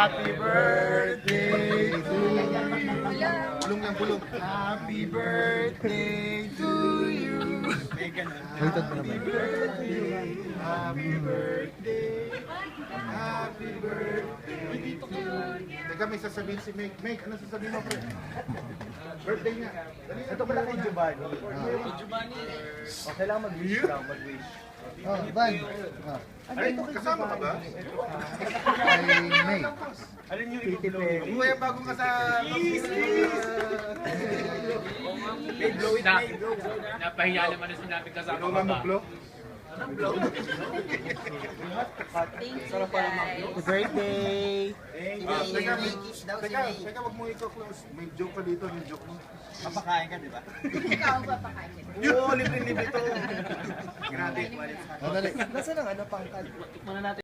Happy birthday to you. Bulong lang, bulong. Happy birthday to you. Happy birthday. Happy birthday. Happy birthday to you. Teka, may sasabihin si Meg. Meg, ano sasabihin mo, pre? Birthday niya. Ito pala kay Giovanni. Okay lang mag-wish ka, mag-wish. Oh, Van. Ay, kasama ka ba? Ay, May. Alin yung ito-blow? Uy, bagong ka sa... Napahiya naman na sinabi kasama Ikaw ko ba ba? mag-blow? Sarap pala mag-blow. Happy birthday! Teka, wag mo i-close. May joke ka dito, may joke mo. Papakain ka, di ba? Ikaw ang papakain. Oo, libre-libre to. Grabe. Madali. Nasaan ang ano, pangkal?